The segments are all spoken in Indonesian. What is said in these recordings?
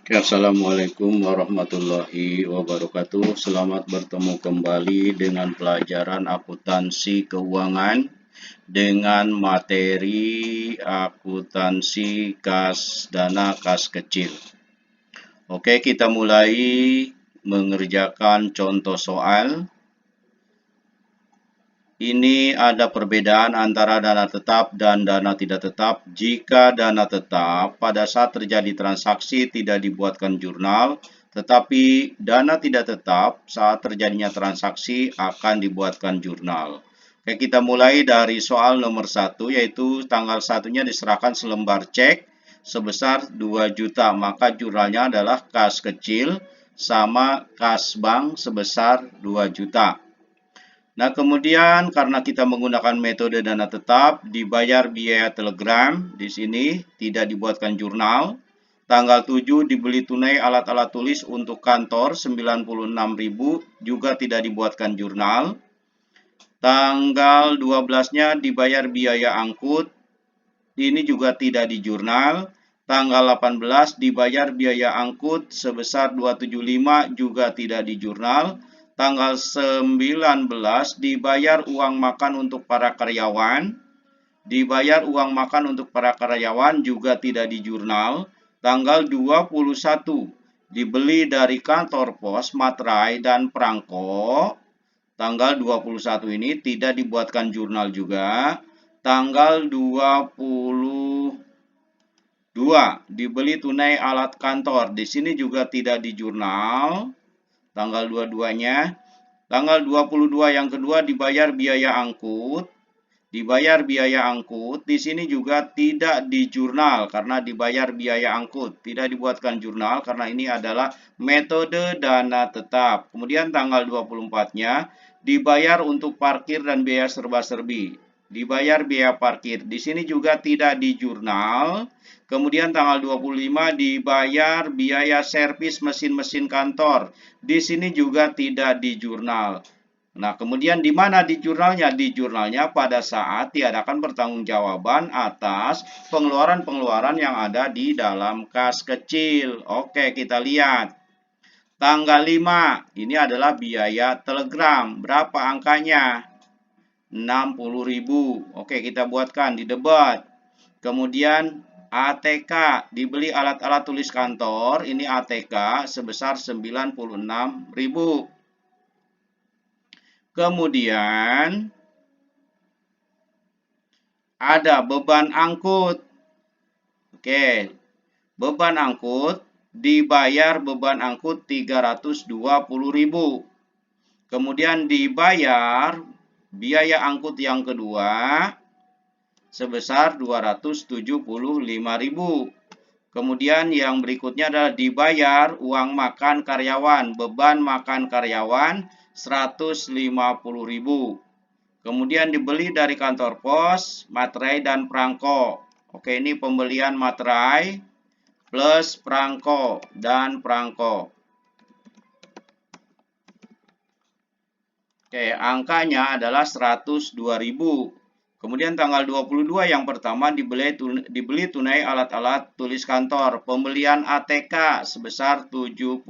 Oke, Assalamualaikum warahmatullahi wabarakatuh. Selamat bertemu kembali dengan pelajaran akuntansi keuangan dengan materi akuntansi kas dana kas kecil. Oke, kita mulai mengerjakan contoh soal. Ini ada perbedaan antara dana tetap dan dana tidak tetap. Jika dana tetap pada saat terjadi transaksi tidak dibuatkan jurnal, tetapi dana tidak tetap saat terjadinya transaksi akan dibuatkan jurnal. Oke, kita mulai dari soal nomor 1, yaitu tanggal 1-nya diserahkan selembar cek sebesar 2 juta. Maka jurnalnya adalah kas kecil sama kas bank sebesar 2 juta. Nah, kemudian karena kita menggunakan metode dana tetap, dibayar biaya telegram, di sini tidak dibuatkan jurnal. Tanggal 7 dibeli tunai alat-alat tulis untuk kantor 96.000, juga tidak dibuatkan jurnal. Tanggal 12-nya dibayar biaya angkut, ini juga tidak di jurnal. Tanggal 18 dibayar biaya angkut sebesar 275, juga tidak di jurnal. Tanggal 19 dibayar uang makan untuk para karyawan. Dibayar uang makan untuk para karyawan juga tidak di jurnal. Tanggal 21 dibeli dari kantor pos, materai, dan perangko. Tanggal 21 ini tidak dibuatkan jurnal juga. Tanggal 22 dibeli tunai alat kantor. Di sini juga tidak di jurnal. Tanggal 22-nya. Tanggal 22 yang kedua dibayar biaya angkut. Dibayar biaya angkut, di sini juga tidak di jurnal karena dibayar biaya angkut. Tidak dibuatkan jurnal karena ini adalah metode dana tetap. Kemudian tanggal 24-nya dibayar untuk parkir dan biaya serba-serbi. Dibayar biaya parkir, di sini juga tidak di jurnal. Kemudian tanggal 25 dibayar biaya servis mesin-mesin kantor. Di sini juga tidak di jurnal. Nah, kemudian di mana di jurnalnya? Di jurnalnya pada saat tiadakan pertanggungjawaban atas pengeluaran-pengeluaran yang ada di dalam kas kecil. Oke, kita lihat. Tanggal 5, ini adalah biaya telegram. Berapa angkanya? 60.000. Oke, kita buatkan di debat. Kemudian ATK, dibeli alat-alat tulis kantor, ini ATK sebesar 96.000. Kemudian ada beban angkut. Oke, beban angkut dibayar beban angkut 320.000. Kemudian dibayar biaya angkut yang kedua sebesar 275.000. Kemudian yang berikutnya adalah dibayar uang makan karyawan, beban makan karyawan 150.000. Kemudian dibeli dari kantor pos, materai dan perangko. Oke, ini pembelian materai plus perangko dan perangko. Oke, angkanya adalah 102.000. Kemudian tanggal 22 yang pertama dibeli tunai alat-alat tulis kantor. Pembelian ATK sebesar 70.000.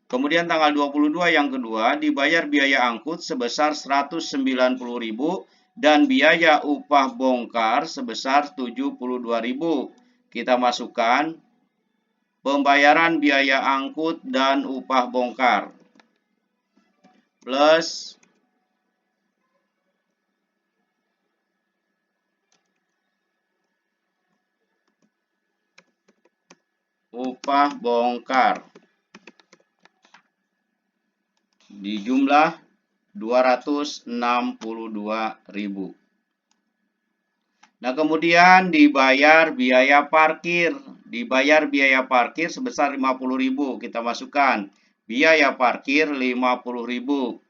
Kemudian tanggal 22 yang kedua dibayar biaya angkut sebesar 190.000 dan biaya upah bongkar sebesar 72.000. Kita masukkan pembayaran biaya angkut dan upah bongkar plus upah bongkar di jumlah 262.000. Nah, kemudian dibayar biaya parkir. Dibayar biaya parkir sebesar 50.000. Kita masukkan biaya parkir 50.000.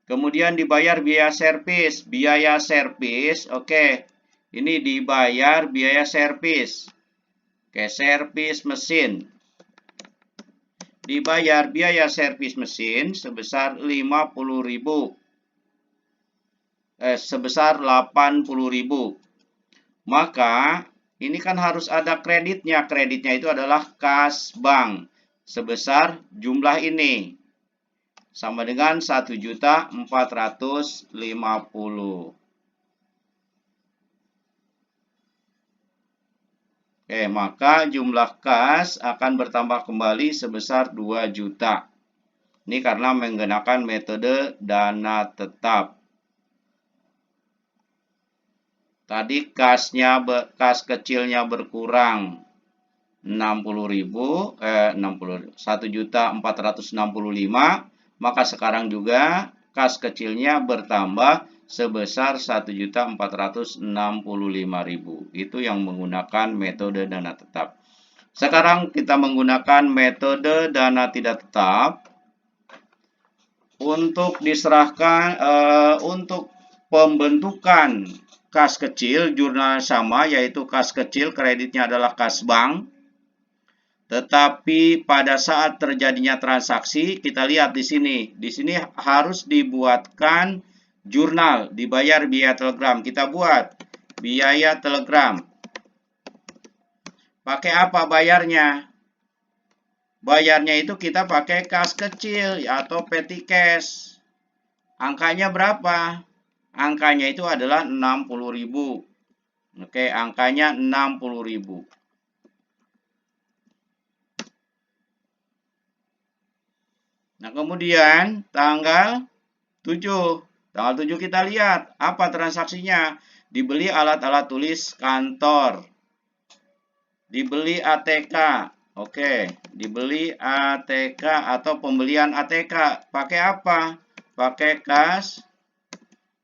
Kemudian dibayar biaya servis. Biaya servis, oke. Ini dibayar biaya servis. Oke, servis mesin. Dibayar biaya servis mesin sebesar 50.000. Sebesar 80.000. Maka ini kan harus ada kreditnya. Kreditnya itu adalah kas bank sebesar jumlah ini. Sama dengan 1.450.000. Oke, maka jumlah kas akan bertambah kembali sebesar 2 juta. Ini karena menggunakan metode dana tetap. Tadi kas kecilnya berkurang 1.465.000, maka sekarang juga kas kecilnya bertambah sebesar 1.465.000. Itu yang menggunakan metode dana tetap. Sekarang kita menggunakan metode dana tidak tetap untuk diserahkan untuk pembentukan kas kecil jurnal sama, yaitu kas kecil kreditnya adalah kas bank. Tetapi pada saat terjadinya transaksi, kita lihat di sini. Di sini harus dibuatkan jurnal, dibayar biaya telegram. Kita buat biaya telegram. Pakai apa bayarnya? Bayarnya itu kita pakai kas kecil atau petty cash. Angkanya berapa? Angkanya itu adalah 60.000. Oke, angkanya 60.000. Nah, kemudian tanggal 7. Tanggal 7 kita lihat apa transaksinya. Dibeli alat-alat tulis kantor. Dibeli ATK. Oke, dibeli ATK atau pembelian ATK. Pakai apa? Pakai kas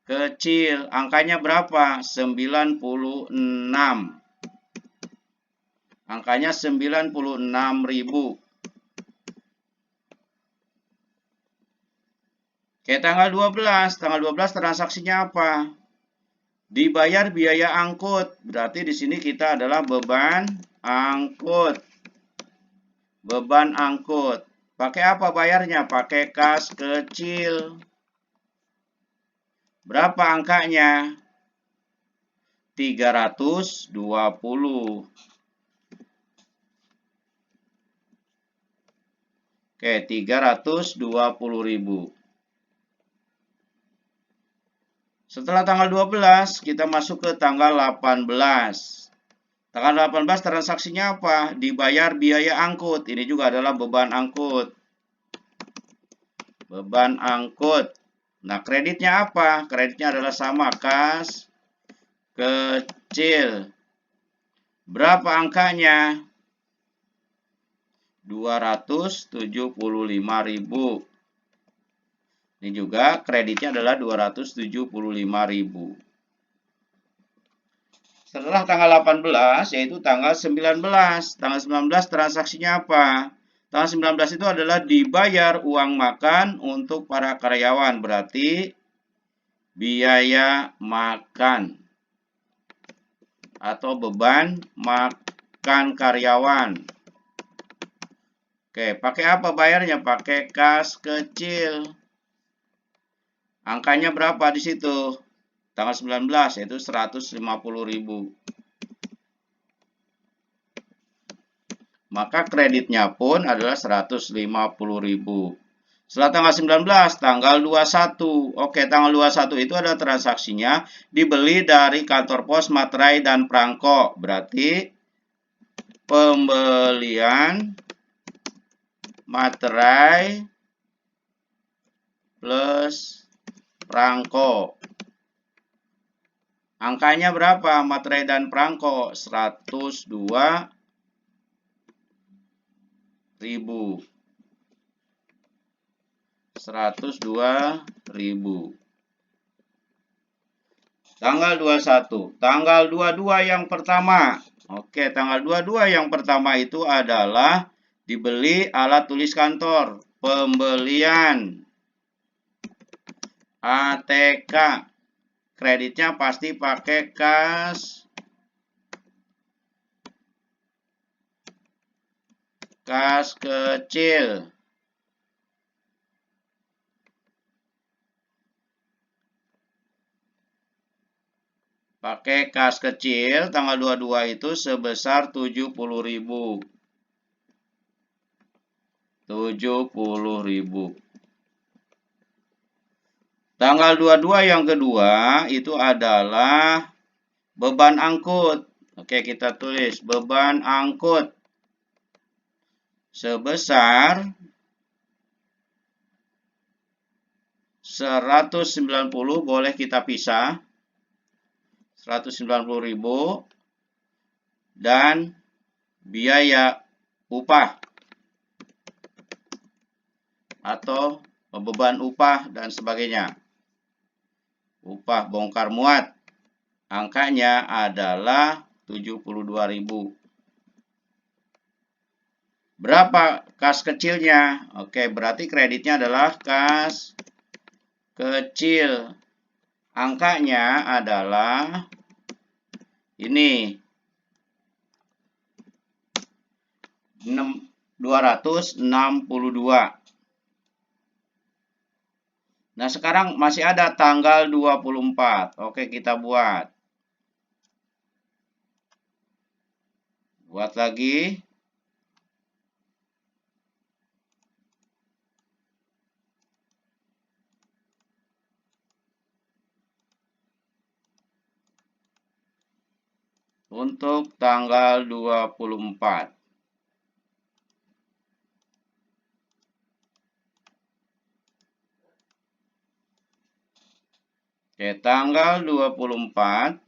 kecil. Angkanya berapa? 96. Angkanya 96.000. Oke, tanggal 12. Tanggal 12 transaksinya apa? Dibayar biaya angkut. Berarti di sini kita adalah beban angkut. Beban angkut. Pakai apa bayarnya? Pakai kas kecil. Berapa angkanya? 320. Oke, 320.000. Setelah tanggal 12, kita masuk ke tanggal 18. Tanggal 18 transaksinya apa? Dibayar biaya angkut. Ini juga adalah beban angkut. Beban angkut. Nah, kreditnya apa? Kreditnya adalah sama, kas kecil. Berapa angkanya? 275.000. Ini juga kreditnya adalah 275.000. Setelah tanggal 18, yaitu tanggal 19. Tanggal 19 transaksinya apa? Tanggal 19 itu adalah dibayar uang makan untuk para karyawan. Berarti biaya makan atau beban makan karyawan. Oke, pakai apa bayarnya? Pakai kas kecil. Angkanya berapa di situ? Tanggal 19, yaitu 150.000. Maka kreditnya pun adalah 150.000. Setelah tanggal 19, tanggal 21. Oke, tanggal 21 itu ada transaksinya dibeli dari kantor pos, materai, dan perangko. Berarti pembelian materai plus perangko. Angkanya berapa? Materai dan perangko 102.000. 102.000. Tanggal 21. Tanggal 22 yang pertama. Oke, tanggal 22 yang pertama itu adalah dibeli alat tulis kantor. Pembelian ATK. Kreditnya pasti pakai kas kecil. pakai kas kecil tanggal 22 itu sebesar 70.000. 70.000. Tanggal 22 yang kedua itu adalah beban angkut. Oke, kita tulis beban angkut sebesar 190, boleh kita pisah. 190.000 dan biaya upah atau beban upah dan sebagainya. Upah bongkar muat. Angkanya adalah 72.000. Berapa kas kecilnya? Oke, berarti kreditnya adalah kas kecil. Angkanya adalah ini 262. Nah, sekarang masih ada tanggal 24. Oke, kita buat. Buat lagi. Untuk tanggal 24. Oke, tanggal 24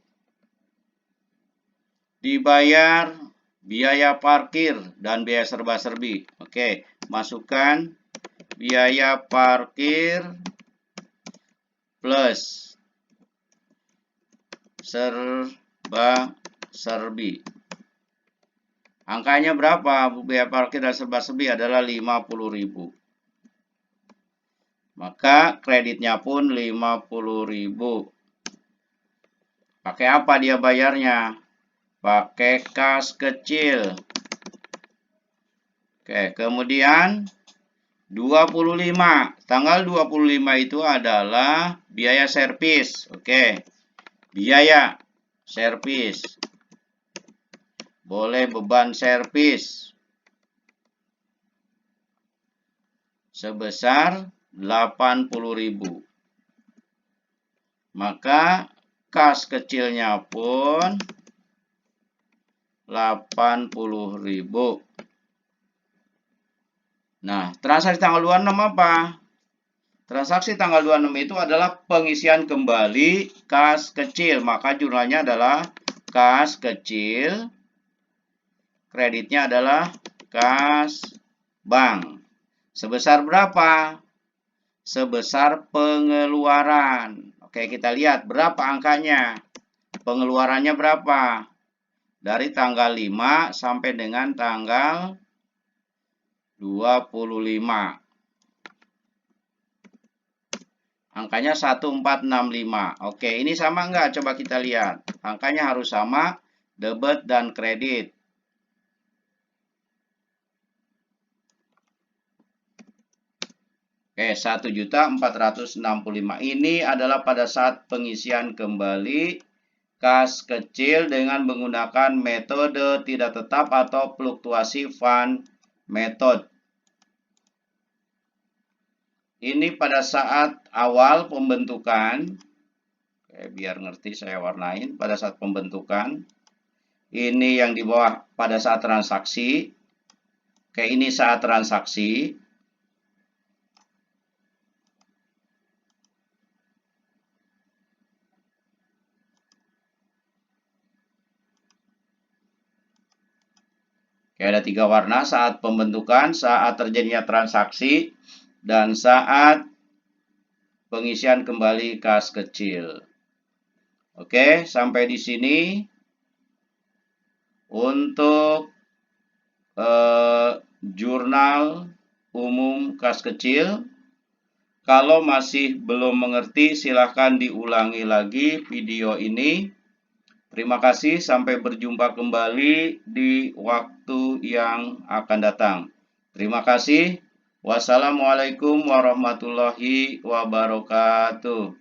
dibayar biaya parkir dan biaya serba-serbi. Oke, masukkan biaya parkir plus serba-serbi. Angkanya berapa? Biaya parkir dan serba-serbi adalah 50.000. Maka kreditnya pun 50.000. Pakai apa dia bayarnya? Pakai kas kecil. Oke, kemudian 25. Tanggal 25 itu adalah biaya servis. Oke. Biaya servis. Boleh beban servis sebesar 80.000. Maka kas kecilnya pun 80.000. Nah, transaksi tanggal 26 apa? Transaksi tanggal 26 itu adalah pengisian kembali kas kecil. Maka jurnalnya adalah kas kecil. Kreditnya adalah kas bank. Sebesar berapa? Sebesar pengeluaran. Oke, kita lihat berapa angkanya. Pengeluarannya berapa? Dari tanggal 5 sampai dengan tanggal 25. Angkanya 1465. Oke, ini sama enggak? Coba kita lihat. Angkanya harus sama, debit dan kredit. Oke, 1.465. Ini adalah pada saat pengisian kembali kas kecil dengan menggunakan metode tidak tetap atau fluktuasi fund method. Ini pada saat awal pembentukan. Oke, biar ngerti saya warnain. Pada saat pembentukan. Ini yang di bawah pada saat transaksi. Oke, ini saat transaksi. Oke, ada 3 warna saat pembentukan, saat terjadinya transaksi, dan saat pengisian kembali kas kecil. Oke, sampai di sini untuk jurnal umum kas kecil. Kalau masih belum mengerti, silahkan diulangi lagi video ini. Terima kasih, sampai berjumpa kembali di waktu yang akan datang. Terima kasih. Wassalamualaikum warahmatullahi wabarakatuh.